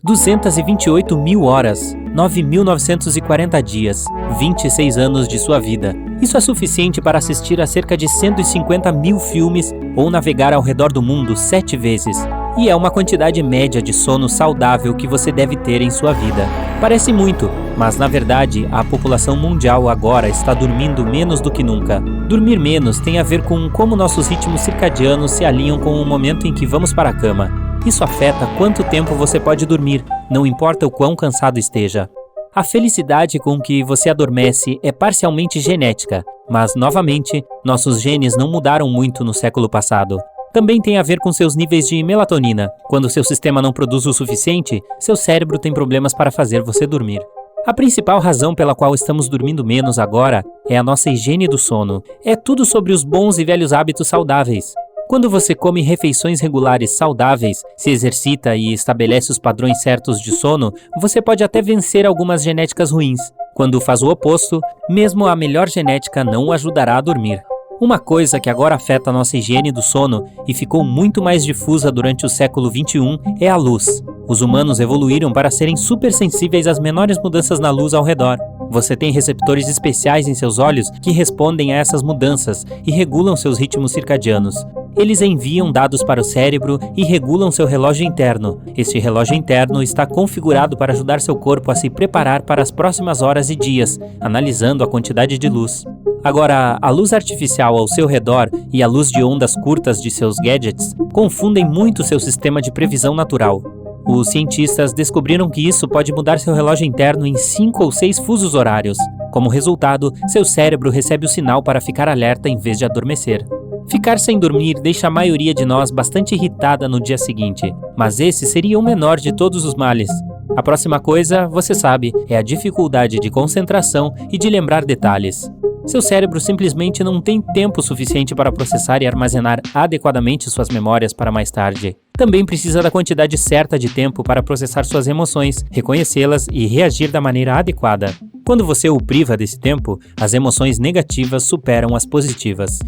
228 mil horas, 9.940 dias, 26 anos de sua vida. Isso é suficiente para assistir a cerca de 150 mil filmes ou navegar ao redor do mundo 7 vezes. E é uma quantidade média de sono saudável que você deve ter em sua vida. Parece muito, mas na verdade a população mundial agora está dormindo menos do que nunca. Dormir menos tem a ver com como nossos ritmos circadianos se alinham com o momento em que vamos para a cama. Isso afeta quanto tempo você pode dormir, não importa o quão cansado esteja. A felicidade com que você adormece é parcialmente genética, mas, novamente, nossos genes não mudaram muito no século passado. Também tem a ver com seus níveis de melatonina. Quando seu sistema não produz o suficiente, seu cérebro tem problemas para fazer você dormir. A principal razão pela qual estamos dormindo menos agora é a nossa higiene do sono. É tudo sobre os bons e velhos hábitos saudáveis. Quando você come refeições regulares saudáveis, se exercita e estabelece os padrões certos de sono, você pode até vencer algumas genéticas ruins. Quando faz o oposto, mesmo a melhor genética não o ajudará a dormir. Uma coisa que agora afeta a nossa higiene do sono e ficou muito mais difusa durante o século XXI é a luz. Os humanos evoluíram para serem supersensíveis às menores mudanças na luz ao redor. Você tem receptores especiais em seus olhos que respondem a essas mudanças e regulam seus ritmos circadianos. Eles enviam dados para o cérebro e regulam seu relógio interno. Este relógio interno está configurado para ajudar seu corpo a se preparar para as próximas horas e dias, analisando a quantidade de luz. Agora, a luz artificial ao seu redor e a luz de ondas curtas de seus gadgets confundem muito seu sistema de previsão natural. Os cientistas descobriram que isso pode mudar seu relógio interno em 5 ou 6 fusos horários. Como resultado, seu cérebro recebe o sinal para ficar alerta em vez de adormecer. Ficar sem dormir deixa a maioria de nós bastante irritada no dia seguinte, mas esse seria o menor de todos os males. A próxima coisa, você sabe, é a dificuldade de concentração e de lembrar detalhes. Seu cérebro simplesmente não tem tempo suficiente para processar e armazenar adequadamente suas memórias para mais tarde. Também precisa da quantidade certa de tempo para processar suas emoções, reconhecê-las e reagir da maneira adequada. Quando você o priva desse tempo, as emoções negativas superam as positivas.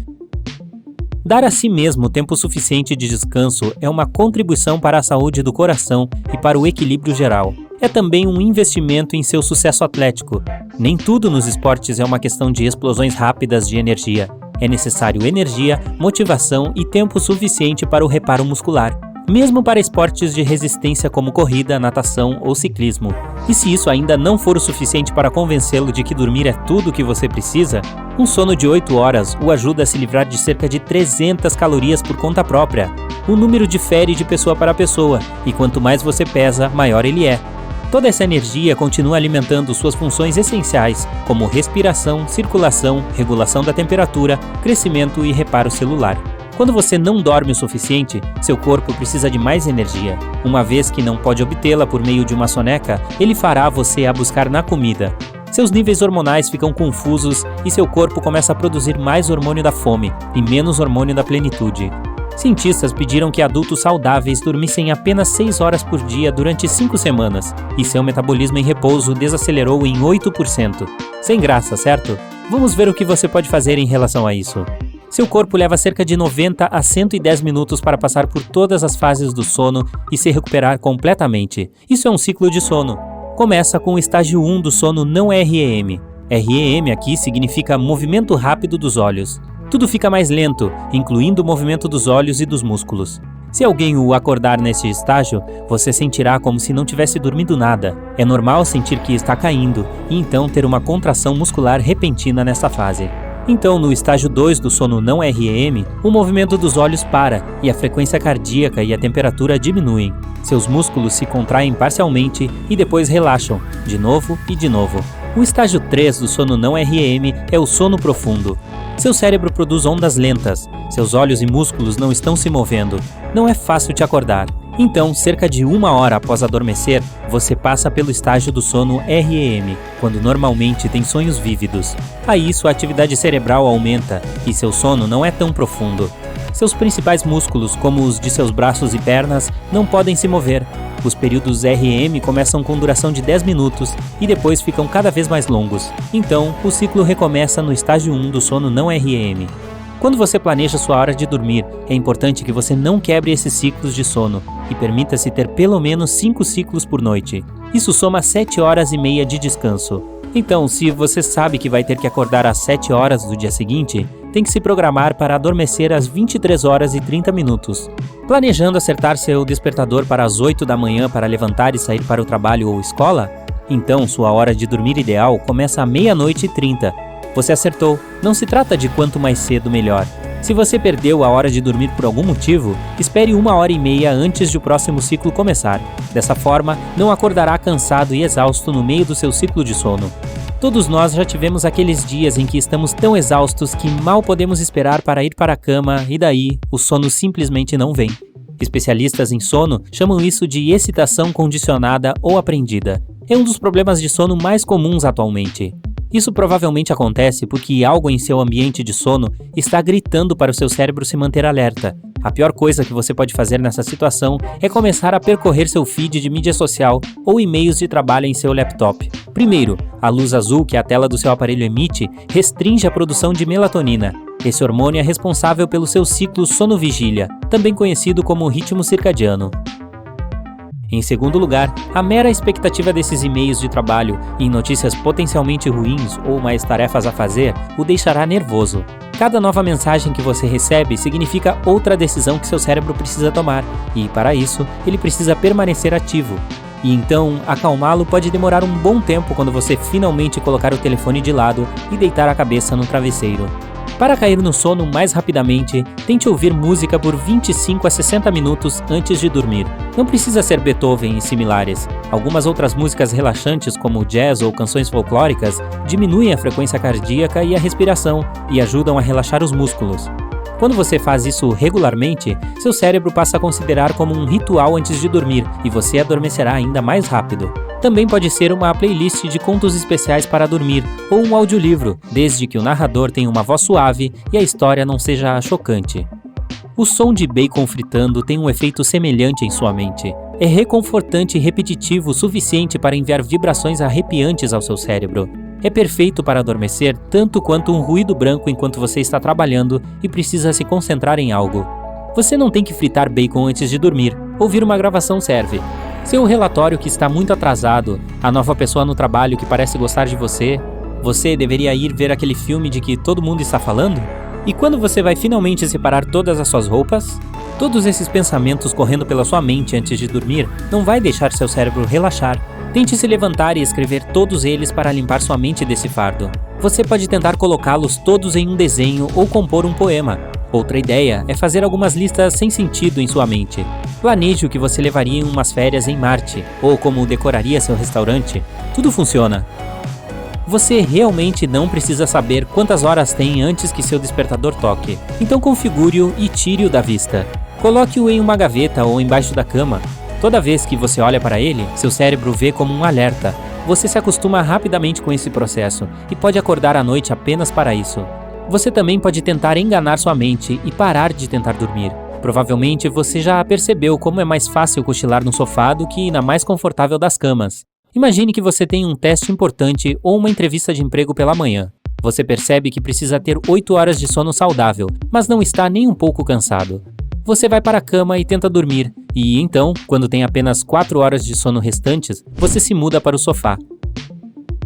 Dar a si mesmo tempo suficiente de descanso é uma contribuição para a saúde do coração e para o equilíbrio geral. É também um investimento em seu sucesso atlético. Nem tudo nos esportes é uma questão de explosões rápidas de energia. É necessário energia, motivação e tempo suficiente para o reparo muscular, mesmo para esportes de resistência como corrida, natação ou ciclismo. E se isso ainda não for o suficiente para convencê-lo de que dormir é tudo o que você precisa, um sono de 8 horas o ajuda a se livrar de cerca de 300 calorias por conta própria. O número difere de pessoa para pessoa, e quanto mais você pesa, maior ele é. Toda essa energia continua alimentando suas funções essenciais, como respiração, circulação, regulação da temperatura, crescimento e reparo celular. Quando você não dorme o suficiente, seu corpo precisa de mais energia. Uma vez que não pode obtê-la por meio de uma soneca, ele fará você a buscar na comida. Seus níveis hormonais ficam confusos e seu corpo começa a produzir mais hormônio da fome e menos hormônio da plenitude. Cientistas pediram que adultos saudáveis dormissem apenas 6 horas por dia durante 5 semanas, e seu metabolismo em repouso desacelerou em 8%. Sem graça, certo? Vamos ver o que você pode fazer em relação a isso. Seu corpo leva cerca de 90 a 110 minutos para passar por todas as fases do sono e se recuperar completamente. Isso é um ciclo de sono. Começa com o estágio 1 do sono não REM. REM aqui significa movimento rápido dos olhos. Tudo fica mais lento, incluindo o movimento dos olhos e dos músculos. Se alguém o acordar nesse estágio, você sentirá como se não tivesse dormido nada. É normal sentir que está caindo e então ter uma contração muscular repentina nessa fase. Então, no estágio 2 do sono não REM, o movimento dos olhos para e a frequência cardíaca e a temperatura diminuem. Seus músculos se contraem parcialmente e depois relaxam, de novo e de novo. O estágio 3 do sono não REM é o sono profundo. Seu cérebro produz ondas lentas, seus olhos e músculos não estão se movendo. Não é fácil te acordar. Então, cerca de 1 hora após adormecer, você passa pelo estágio do sono REM, quando normalmente tem sonhos vívidos. Aí sua atividade cerebral aumenta e seu sono não é tão profundo. Seus principais músculos, como os de seus braços e pernas, não podem se mover. Os períodos REM começam com duração de 10 minutos e depois ficam cada vez mais longos. Então, o ciclo recomeça no estágio 1 do sono não REM. Quando você planeja sua hora de dormir, é importante que você não quebre esses ciclos de sono e permita-se ter pelo menos 5 ciclos por noite. Isso soma 7 horas e meia de descanso. Então, se você sabe que vai ter que acordar às 7 horas do dia seguinte, tem que se programar para adormecer às 23 horas e 30 minutos. Planejando acertar seu despertador para as 8 da manhã para levantar e sair para o trabalho ou escola? Então, sua hora de dormir ideal começa à meia-noite e 30. Você acertou, não se trata de quanto mais cedo melhor. Se você perdeu a hora de dormir por algum motivo, espere 1h30 antes de o próximo ciclo começar. Dessa forma, não acordará cansado e exausto no meio do seu ciclo de sono. Todos nós já tivemos aqueles dias em que estamos tão exaustos que mal podemos esperar para ir para a cama e daí o sono simplesmente não vem. Especialistas em sono chamam isso de excitação condicionada ou aprendida. É um dos problemas de sono mais comuns atualmente. Isso provavelmente acontece porque algo em seu ambiente de sono está gritando para o seu cérebro se manter alerta. A pior coisa que você pode fazer nessa situação é começar a percorrer seu feed de mídia social ou e-mails de trabalho em seu laptop. Primeiro, a luz azul que a tela do seu aparelho emite restringe a produção de melatonina. Esse hormônio é responsável pelo seu ciclo sono-vigília, também conhecido como ritmo circadiano. Em segundo lugar, a mera expectativa desses e-mails de trabalho em notícias potencialmente ruins ou mais tarefas a fazer o deixará nervoso. Cada nova mensagem que você recebe significa outra decisão que seu cérebro precisa tomar, e para isso, ele precisa permanecer ativo. E então, acalmá-lo pode demorar um bom tempo quando você finalmente colocar o telefone de lado e deitar a cabeça no travesseiro. Para cair no sono mais rapidamente, tente ouvir música por 25 a 60 minutos antes de dormir. Não precisa ser Beethoven e similares. Algumas outras músicas relaxantes, como jazz ou canções folclóricas, diminuem a frequência cardíaca e a respiração e ajudam a relaxar os músculos. Quando você faz isso regularmente, seu cérebro passa a considerar como um ritual antes de dormir e você adormecerá ainda mais rápido. Também pode ser uma playlist de contos especiais para dormir ou um audiolivro, desde que o narrador tenha uma voz suave e a história não seja chocante. O som de bacon fritando tem um efeito semelhante em sua mente. É reconfortante e repetitivo o suficiente para enviar vibrações arrepiantes ao seu cérebro. É perfeito para adormecer tanto quanto um ruído branco enquanto você está trabalhando e precisa se concentrar em algo. Você não tem que fritar bacon antes de dormir. Ouvir uma gravação serve. Seu relatório que está muito atrasado, a nova pessoa no trabalho que parece gostar de você, você deveria ir ver aquele filme de que todo mundo está falando? E quando você vai finalmente separar todas as suas roupas? Todos esses pensamentos correndo pela sua mente antes de dormir não vai deixar seu cérebro relaxar. Tente se levantar e escrever todos eles para limpar sua mente desse fardo. Você pode tentar colocá-los todos em um desenho ou compor um poema. Outra ideia é fazer algumas listas sem sentido em sua mente. Planeje o que você levaria em umas férias em Marte, ou como decoraria seu restaurante. Tudo funciona. Você realmente não precisa saber quantas horas tem antes que seu despertador toque. Então configure-o e tire-o da vista. Coloque-o em uma gaveta ou embaixo da cama. Toda vez que você olha para ele, seu cérebro vê como um alerta. Você se acostuma rapidamente com esse processo e pode acordar à noite apenas para isso. Você também pode tentar enganar sua mente e parar de tentar dormir. Provavelmente você já percebeu como é mais fácil cochilar no sofá do que na mais confortável das camas. Imagine que você tem um teste importante ou uma entrevista de emprego pela manhã. Você percebe que precisa ter 8 horas de sono saudável, mas não está nem um pouco cansado. Você vai para a cama e tenta dormir, e então, quando tem apenas 4 horas de sono restantes, você se muda para o sofá.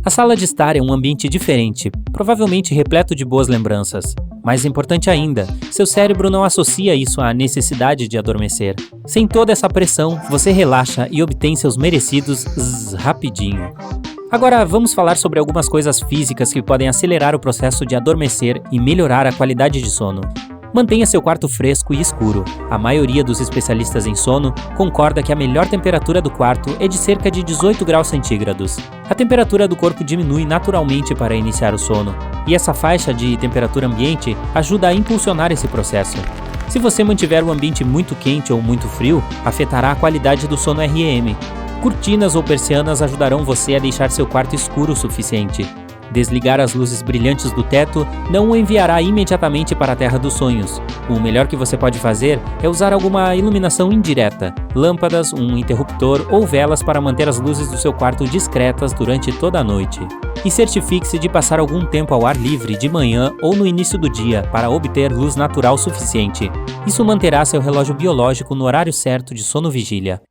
A sala de estar é um ambiente diferente, provavelmente repleto de boas lembranças. Mais importante ainda, seu cérebro não associa isso à necessidade de adormecer. Sem toda essa pressão, você relaxa e obtém seus merecidos rapidinho. Agora vamos falar sobre algumas coisas físicas que podem acelerar o processo de adormecer e melhorar a qualidade de sono. Mantenha seu quarto fresco e escuro. A maioria dos especialistas em sono concorda que a melhor temperatura do quarto é de cerca de 18 graus centígrados. A temperatura do corpo diminui naturalmente para iniciar o sono, e essa faixa de temperatura ambiente ajuda a impulsionar esse processo. Se você mantiver o ambiente muito quente ou muito frio, afetará a qualidade do sono REM. Cortinas ou persianas ajudarão você a deixar seu quarto escuro o suficiente. Desligar as luzes brilhantes do teto não o enviará imediatamente para a Terra dos Sonhos. O melhor que você pode fazer é usar alguma iluminação indireta, lâmpadas, um interruptor ou velas para manter as luzes do seu quarto discretas durante toda a noite. E certifique-se de passar algum tempo ao ar livre de manhã ou no início do dia para obter luz natural suficiente. Isso manterá seu relógio biológico no horário certo de sono-vigília.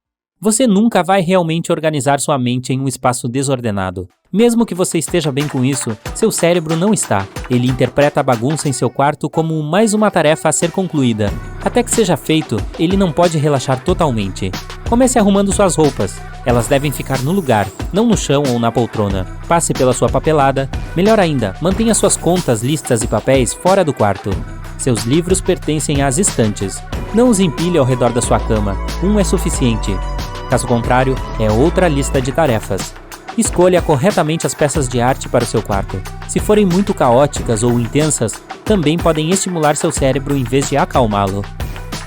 Você nunca vai realmente organizar sua mente em um espaço desordenado. Mesmo que você esteja bem com isso, seu cérebro não está. Ele interpreta a bagunça em seu quarto como mais uma tarefa a ser concluída. Até que seja feito, ele não pode relaxar totalmente. Comece arrumando suas roupas. Elas devem ficar no lugar, não no chão ou na poltrona. Passe pela sua papelada. Melhor ainda, mantenha suas contas, listas e papéis fora do quarto. Seus livros pertencem às estantes. Não os empilhe ao redor da sua cama. Um é suficiente. Caso contrário, é outra lista de tarefas. Escolha corretamente as peças de arte para o seu quarto. Se forem muito caóticas ou intensas, também podem estimular seu cérebro em vez de acalmá-lo.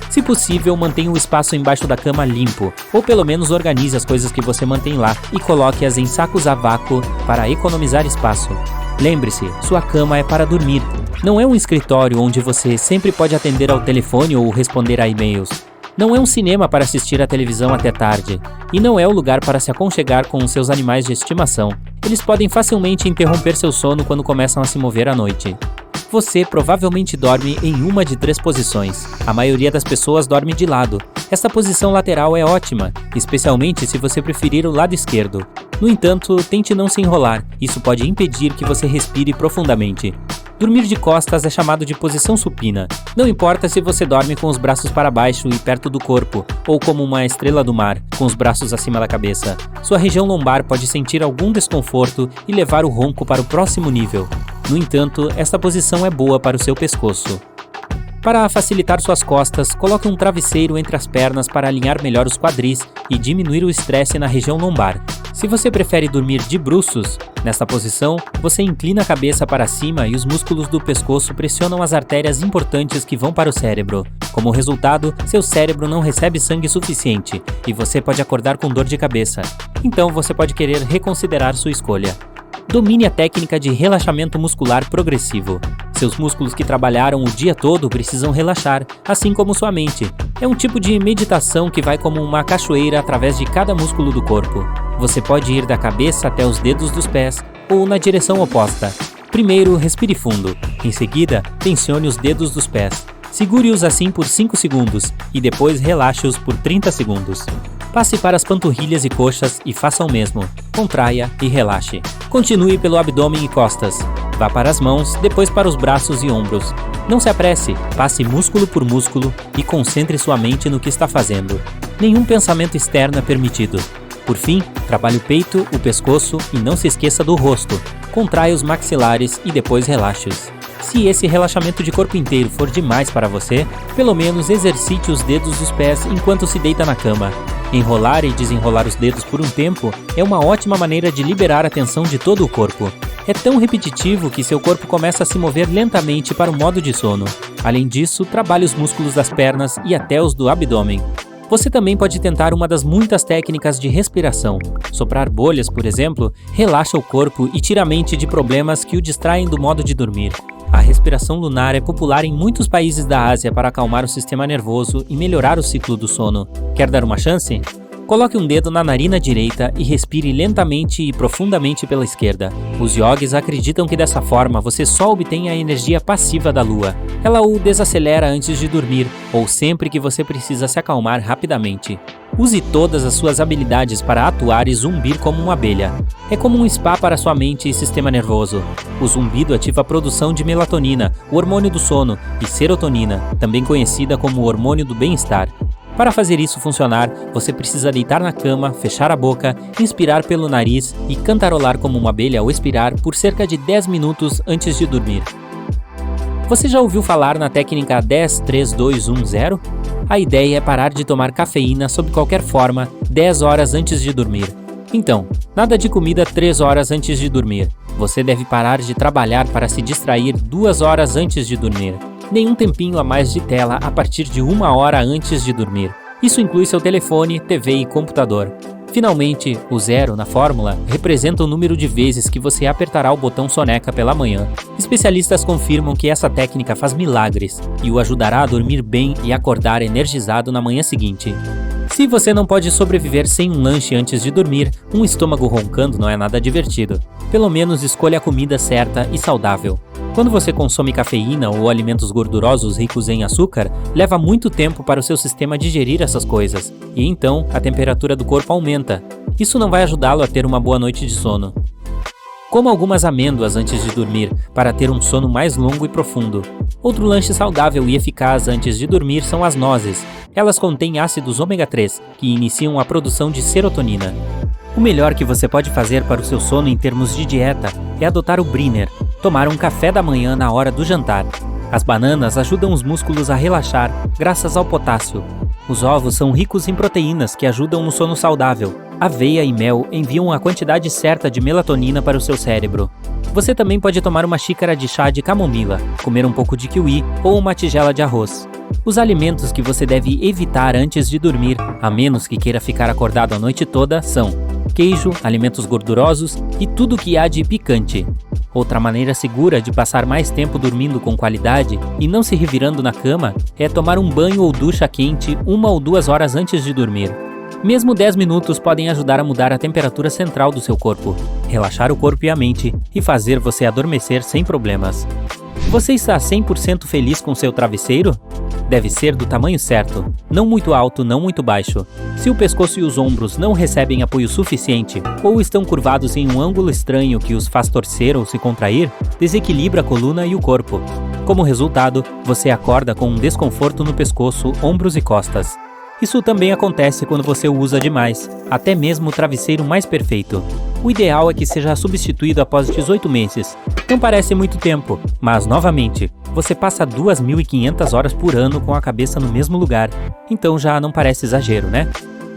Se possível, mantenha o espaço embaixo da cama limpo, ou pelo menos organize as coisas que você mantém lá e coloque-as em sacos a vácuo para economizar espaço. Lembre-se, sua cama é para dormir. Não é um escritório onde você sempre pode atender ao telefone ou responder a e-mails. Não é um cinema para assistir à televisão até tarde. E não é o lugar para se aconchegar com os seus animais de estimação. Eles podem facilmente interromper seu sono quando começam a se mover à noite. Você provavelmente dorme em uma de 3 posições. A maioria das pessoas dorme de lado. Essa posição lateral é ótima, especialmente se você preferir o lado esquerdo. No entanto, tente não se enrolar. Isso pode impedir que você respire profundamente. Dormir de costas é chamado de posição supina. Não importa se você dorme com os braços para baixo e perto do corpo, ou como uma estrela do mar, com os braços acima da cabeça. Sua região lombar pode sentir algum desconforto e levar o ronco para o próximo nível. No entanto, esta posição é boa para o seu pescoço. Para facilitar suas costas, coloque um travesseiro entre as pernas para alinhar melhor os quadris e diminuir o estresse na região lombar. Se você prefere dormir de bruços, nesta posição, você inclina a cabeça para cima e os músculos do pescoço pressionam as artérias importantes que vão para o cérebro. Como resultado, seu cérebro não recebe sangue suficiente e você pode acordar com dor de cabeça. Então você pode querer reconsiderar sua escolha. Domine a técnica de relaxamento muscular progressivo. Seus músculos que trabalharam o dia todo precisam relaxar, assim como sua mente. É um tipo de meditação que vai como uma cachoeira através de cada músculo do corpo. Você pode ir da cabeça até os dedos dos pés ou na direção oposta. Primeiro, respire fundo. Em seguida, tensione os dedos dos pés. Segure-os assim por 5 segundos e depois relaxe-os por 30 segundos. Passe para as panturrilhas e coxas e faça o mesmo. Contraia e relaxe. Continue pelo abdômen e costas. Vá para as mãos, depois para os braços e ombros. Não se apresse, passe músculo por músculo e concentre sua mente no que está fazendo. Nenhum pensamento externo é permitido. Por fim, trabalhe o peito, o pescoço e não se esqueça do rosto. Contraia os maxilares e depois relaxe-os. Se esse relaxamento de corpo inteiro for demais para você, pelo menos exercite os dedos dos pés enquanto se deita na cama. Enrolar e desenrolar os dedos por um tempo é uma ótima maneira de liberar a tensão de todo o corpo. É tão repetitivo que seu corpo começa a se mover lentamente para o modo de sono. Além disso, trabalhe os músculos das pernas e até os do abdômen. Você também pode tentar uma das muitas técnicas de respiração. Soprar bolhas, por exemplo, relaxa o corpo e tira a mente de problemas que o distraem do modo de dormir. A respiração lunar é popular em muitos países da Ásia para acalmar o sistema nervoso e melhorar o ciclo do sono. Quer dar uma chance? Coloque um dedo na narina direita e respire lentamente e profundamente pela esquerda. Os yogis acreditam que dessa forma você só obtém a energia passiva da lua. Ela o desacelera antes de dormir ou sempre que você precisa se acalmar rapidamente. Use todas as suas habilidades para atuar e zumbir como uma abelha. É como um spa para sua mente e sistema nervoso. O zumbido ativa a produção de melatonina, o hormônio do sono, e serotonina, também conhecida como o hormônio do bem-estar. Para fazer isso funcionar, você precisa deitar na cama, fechar a boca, inspirar pelo nariz e cantarolar como uma abelha ao expirar por cerca de 10 minutos antes de dormir. Você já ouviu falar na técnica 10-3-2-1-0? A ideia é parar de tomar cafeína sob qualquer forma 10 horas antes de dormir. Então, nada de comida 3 horas antes de dormir. Você deve parar de trabalhar para se distrair 2 horas antes de dormir. Nenhum tempinho a mais de tela a partir de 1 hora antes de dormir. Isso inclui seu telefone, TV e computador. Finalmente, o 0 na fórmula representa o número de vezes que você apertará o botão soneca pela manhã. Especialistas confirmam que essa técnica faz milagres e o ajudará a dormir bem e acordar energizado na manhã seguinte. Se você não pode sobreviver sem um lanche antes de dormir, um estômago roncando não é nada divertido. Pelo menos escolha a comida certa e saudável. Quando você consome cafeína ou alimentos gordurosos ricos em açúcar, leva muito tempo para o seu sistema digerir essas coisas, e então a temperatura do corpo aumenta. Isso não vai ajudá-lo a ter uma boa noite de sono. Coma algumas amêndoas antes de dormir, para ter um sono mais longo e profundo. Outro lanche saudável e eficaz antes de dormir são as nozes. Elas contêm ácidos ômega 3, que iniciam a produção de serotonina. O melhor que você pode fazer para o seu sono em termos de dieta é adotar o Briner, tomar um café da manhã na hora do jantar. As bananas ajudam os músculos a relaxar, graças ao potássio. Os ovos são ricos em proteínas que ajudam no sono saudável. Aveia e mel enviam a quantidade certa de melatonina para o seu cérebro. Você também pode tomar uma xícara de chá de camomila, comer um pouco de kiwi ou uma tigela de arroz. Os alimentos que você deve evitar antes de dormir, a menos que queira ficar acordado a noite toda, são queijo, alimentos gordurosos e tudo que há de picante. Outra maneira segura de passar mais tempo dormindo com qualidade e não se revirando na cama é tomar um banho ou ducha quente 1 ou 2 horas antes de dormir. Mesmo 10 minutos podem ajudar a mudar a temperatura central do seu corpo, relaxar o corpo e a mente e fazer você adormecer sem problemas. Você está 100% feliz com seu travesseiro? Deve ser do tamanho certo, não muito alto, não muito baixo. Se o pescoço e os ombros não recebem apoio suficiente ou estão curvados em um ângulo estranho que os faz torcer ou se contrair, desequilibra a coluna e o corpo. Como resultado, você acorda com um desconforto no pescoço, ombros e costas. Isso também acontece quando você o usa demais, até mesmo o travesseiro mais perfeito. O ideal é que seja substituído após 18 meses. Não parece muito tempo, mas novamente, você passa 2.500 horas por ano com a cabeça no mesmo lugar, então já não parece exagero, né?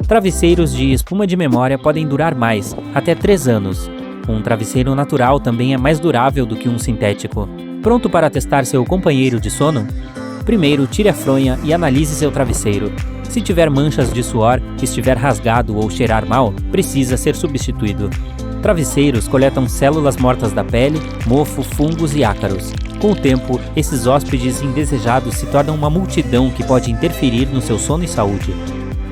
Travesseiros de espuma de memória podem durar mais, até 3 anos. Um travesseiro natural também é mais durável do que um sintético. Pronto para testar seu companheiro de sono? Primeiro, tire a fronha e analise seu travesseiro. Se tiver manchas de suor, estiver rasgado ou cheirar mal, precisa ser substituído. Travesseiros coletam células mortas da pele, mofo, fungos e ácaros. Com o tempo, esses hóspedes indesejados se tornam uma multidão que pode interferir no seu sono e saúde.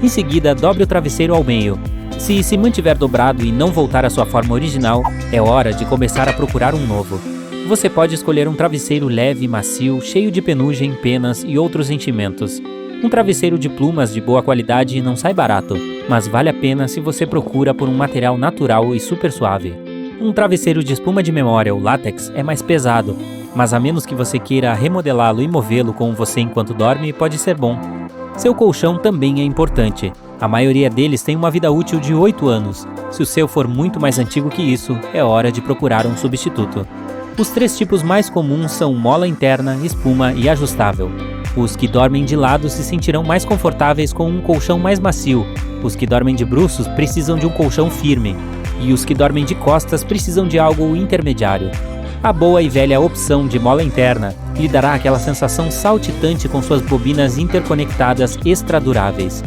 Em seguida, dobre o travesseiro ao meio. Se se mantiver dobrado e não voltar à sua forma original, é hora de começar a procurar um novo. Você pode escolher um travesseiro leve e macio, cheio de penugem, penas e outros enchimentos. Um travesseiro de plumas de boa qualidade não sai barato, mas vale a pena se você procura por um material natural e super suave. Um travesseiro de espuma de memória ou látex é mais pesado, mas a menos que você queira remodelá-lo e movê-lo com você enquanto dorme, pode ser bom. Seu colchão também é importante. A maioria deles tem uma vida útil de 8 anos. Se o seu for muito mais antigo que isso, é hora de procurar um substituto. Os 3 tipos mais comuns são mola interna, espuma e ajustável. Os que dormem de lado se sentirão mais confortáveis com um colchão mais macio. Os que dormem de bruços precisam de um colchão firme. E os que dormem de costas precisam de algo intermediário. A boa e velha opção de mola interna lhe dará aquela sensação saltitante com suas bobinas interconectadas extra-duráveis.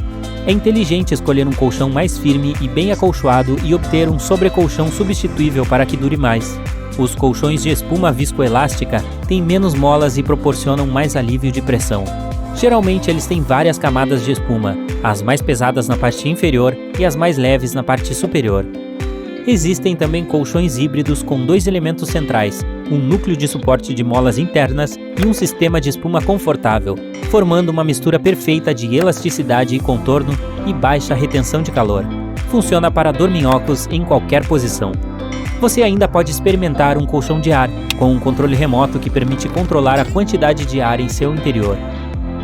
É inteligente escolher um colchão mais firme e bem acolchoado e obter um sobrecolchão substituível para que dure mais. Os colchões de espuma viscoelástica têm menos molas e proporcionam mais alívio de pressão. Geralmente eles têm várias camadas de espuma, as mais pesadas na parte inferior e as mais leves na parte superior. Existem também colchões híbridos com 2 elementos centrais, um núcleo de suporte de molas internas e um sistema de espuma confortável, formando uma mistura perfeita de elasticidade e contorno e baixa retenção de calor. Funciona para dorminhocos em qualquer posição. Você ainda pode experimentar um colchão de ar, com um controle remoto que permite controlar a quantidade de ar em seu interior.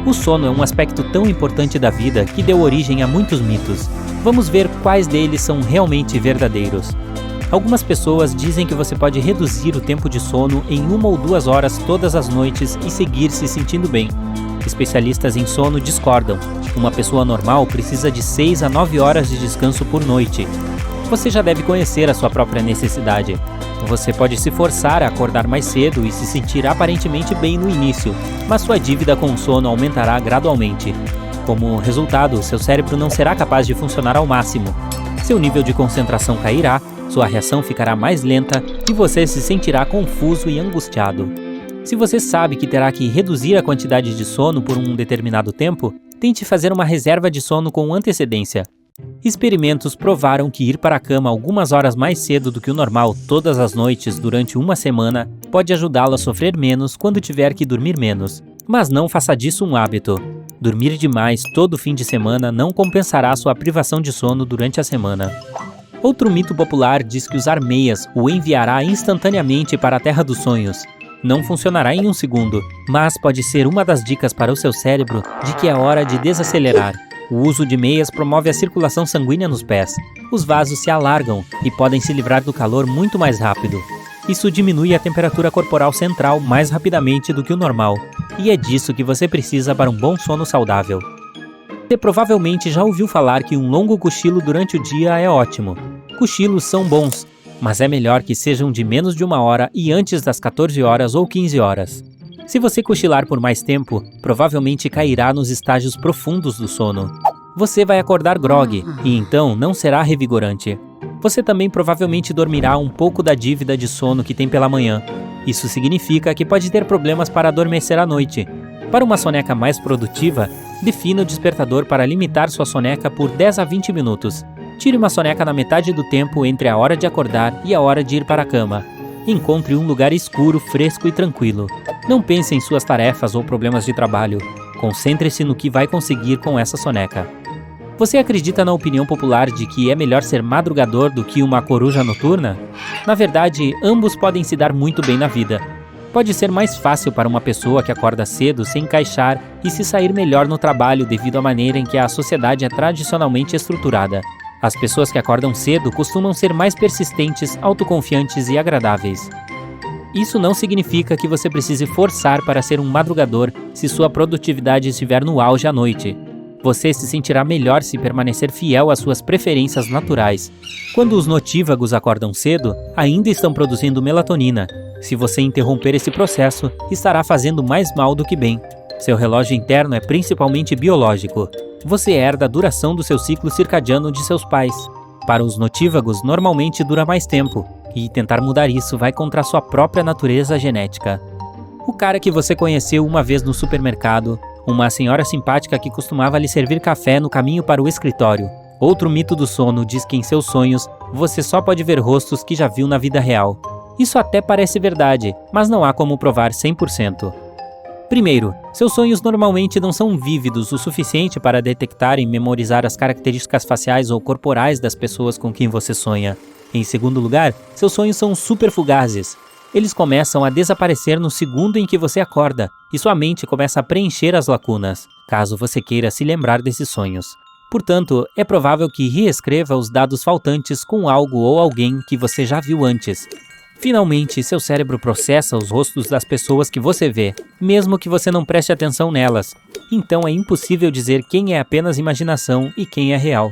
O sono é um aspecto tão importante da vida que deu origem a muitos mitos. Vamos ver quais deles são realmente verdadeiros. Algumas pessoas dizem que você pode reduzir o tempo de sono em 1 ou 2 horas todas as noites e seguir se sentindo bem. Especialistas em sono discordam. Uma pessoa normal precisa de 6 a 9 horas de descanso por noite. Você já deve conhecer a sua própria necessidade. Você pode se forçar a acordar mais cedo e se sentir aparentemente bem no início, mas sua dívida com o sono aumentará gradualmente. Como resultado, seu cérebro não será capaz de funcionar ao máximo. Seu nível de concentração cairá, sua reação ficará mais lenta e você se sentirá confuso e angustiado. Se você sabe que terá que reduzir a quantidade de sono por um determinado tempo, tente fazer uma reserva de sono com antecedência. Experimentos provaram que ir para a cama algumas horas mais cedo do que o normal todas as noites durante uma semana pode ajudá-lo a sofrer menos quando tiver que dormir menos. Mas não faça disso um hábito. Dormir demais todo fim de semana não compensará sua privação de sono durante a semana. Outro mito popular diz que usar meias o enviará instantaneamente para a Terra dos Sonhos. Não funcionará em um segundo, mas pode ser uma das dicas para o seu cérebro de que é hora de desacelerar. O uso de meias promove a circulação sanguínea nos pés. Os vasos se alargam e podem se livrar do calor muito mais rápido. Isso diminui a temperatura corporal central mais rapidamente do que o normal, e é disso que você precisa para um bom sono saudável. Você provavelmente já ouviu falar que um longo cochilo durante o dia é ótimo. Cochilos são bons, mas é melhor que sejam de menos de 1 hora e antes das 14 horas ou 15 horas. Se você cochilar por mais tempo, provavelmente cairá nos estágios profundos do sono. Você vai acordar grogue e então não será revigorante. Você também provavelmente dormirá um pouco da dívida de sono que tem pela manhã. Isso significa que pode ter problemas para adormecer à noite. Para uma soneca mais produtiva, defina o despertador para limitar sua soneca por 10 a 20 minutos. Tire uma soneca na metade do tempo entre a hora de acordar e a hora de ir para a cama. Encontre um lugar escuro, fresco e tranquilo. Não pense em suas tarefas ou problemas de trabalho. Concentre-se no que vai conseguir com essa soneca. Você acredita na opinião popular de que é melhor ser madrugador do que uma coruja noturna? Na verdade, ambos podem se dar muito bem na vida. Pode ser mais fácil para uma pessoa que acorda cedo se encaixar e se sair melhor no trabalho devido à maneira em que a sociedade é tradicionalmente estruturada. As pessoas que acordam cedo costumam ser mais persistentes, autoconfiantes e agradáveis. Isso não significa que você precise forçar para ser um madrugador se sua produtividade estiver no auge à noite. Você se sentirá melhor se permanecer fiel às suas preferências naturais. Quando os notívagos acordam cedo, ainda estão produzindo melatonina. Se você interromper esse processo, estará fazendo mais mal do que bem. Seu relógio interno é principalmente biológico. Você herda a duração do seu ciclo circadiano de seus pais. Para os notívagos, normalmente dura mais tempo, e tentar mudar isso vai contra a sua própria natureza genética. O cara que você conheceu uma vez no supermercado, uma senhora simpática que costumava lhe servir café no caminho para o escritório. Outro mito do sono diz que em seus sonhos, você só pode ver rostos que já viu na vida real. Isso até parece verdade, mas não há como provar 100%. Primeiro, seus sonhos normalmente não são vívidos o suficiente para detectar e memorizar as características faciais ou corporais das pessoas com quem você sonha. Em segundo lugar, seus sonhos são super fugazes. Eles começam a desaparecer no segundo em que você acorda, e sua mente começa a preencher as lacunas, caso você queira se lembrar desses sonhos. Portanto, é provável que reescreva os dados faltantes com algo ou alguém que você já viu antes. Finalmente, seu cérebro processa os rostos das pessoas que você vê, mesmo que você não preste atenção nelas. Então é impossível dizer quem é apenas imaginação e quem é real.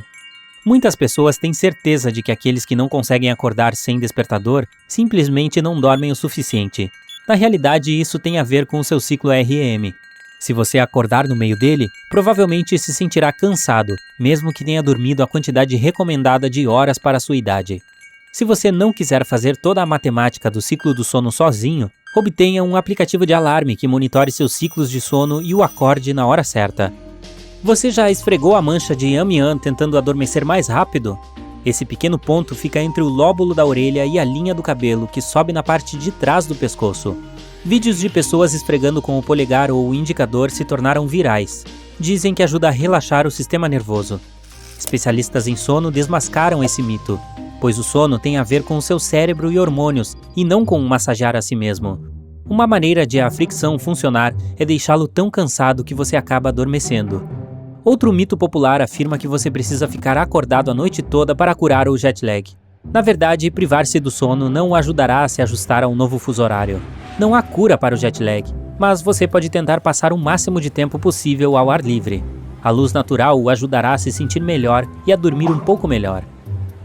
Muitas pessoas têm certeza de que aqueles que não conseguem acordar sem despertador simplesmente não dormem o suficiente. Na realidade, isso tem a ver com o seu ciclo REM. Se você acordar no meio dele, provavelmente se sentirá cansado, mesmo que tenha dormido a quantidade recomendada de horas para a sua idade. Se você não quiser fazer toda a matemática do ciclo do sono sozinho, obtenha um aplicativo de alarme que monitore seus ciclos de sono e o acorde na hora certa. Você já esfregou a mancha de amiã tentando adormecer mais rápido? Esse pequeno ponto fica entre o lóbulo da orelha e a linha do cabelo que sobe na parte de trás do pescoço. Vídeos de pessoas esfregando com o polegar ou o indicador se tornaram virais. Dizem que ajuda a relaxar o sistema nervoso. Especialistas em sono desmascaram esse mito, pois o sono tem a ver com o seu cérebro e hormônios, e não com massagear a si mesmo. Uma maneira de a fricção funcionar é deixá-lo tão cansado que você acaba adormecendo. Outro mito popular afirma que você precisa ficar acordado a noite toda para curar o jet lag. Na verdade, privar-se do sono não o ajudará a se ajustar a um novo fuso horário. Não há cura para o jet lag, mas você pode tentar passar o máximo de tempo possível ao ar livre. A luz natural o ajudará a se sentir melhor e a dormir um pouco melhor.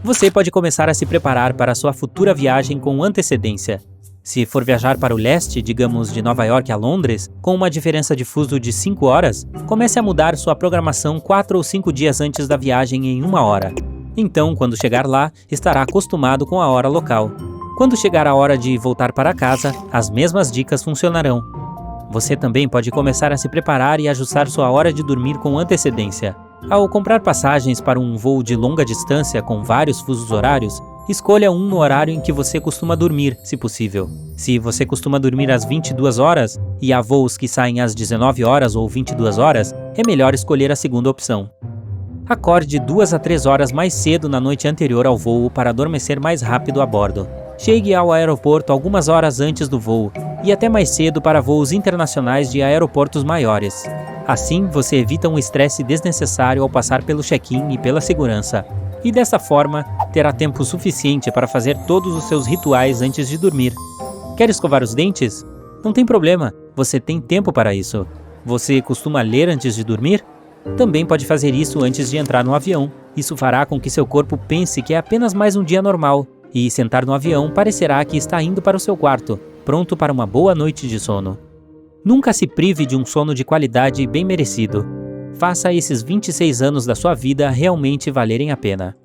Você pode começar a se preparar para a sua futura viagem com antecedência. Se for viajar para o leste, digamos de Nova York a Londres, com uma diferença de fuso de 5 horas, comece a mudar sua programação 4 ou 5 dias antes da viagem em 1 hora. Então, quando chegar lá, estará acostumado com a hora local. Quando chegar a hora de voltar para casa, as mesmas dicas funcionarão. Você também pode começar a se preparar e ajustar sua hora de dormir com antecedência. Ao comprar passagens para um voo de longa distância com vários fusos horários, escolha um no horário em que você costuma dormir, se possível. Se você costuma dormir às 22 horas e há voos que saem às 19 horas ou 22 horas, é melhor escolher a segunda opção. Acorde 2 a 3 horas mais cedo na noite anterior ao voo para adormecer mais rápido a bordo. Chegue ao aeroporto algumas horas antes do voo e até mais cedo para voos internacionais de aeroportos maiores. Assim, você evita um estresse desnecessário ao passar pelo check-in e pela segurança. E dessa forma, terá tempo suficiente para fazer todos os seus rituais antes de dormir. Quer escovar os dentes? Não tem problema, você tem tempo para isso. Você costuma ler antes de dormir? Também pode fazer isso antes de entrar no avião. Isso fará com que seu corpo pense que é apenas mais um dia normal. E sentar no avião parecerá que está indo para o seu quarto, pronto para uma boa noite de sono. Nunca se prive de um sono de qualidade bem merecido. Faça esses 26 anos da sua vida realmente valerem a pena.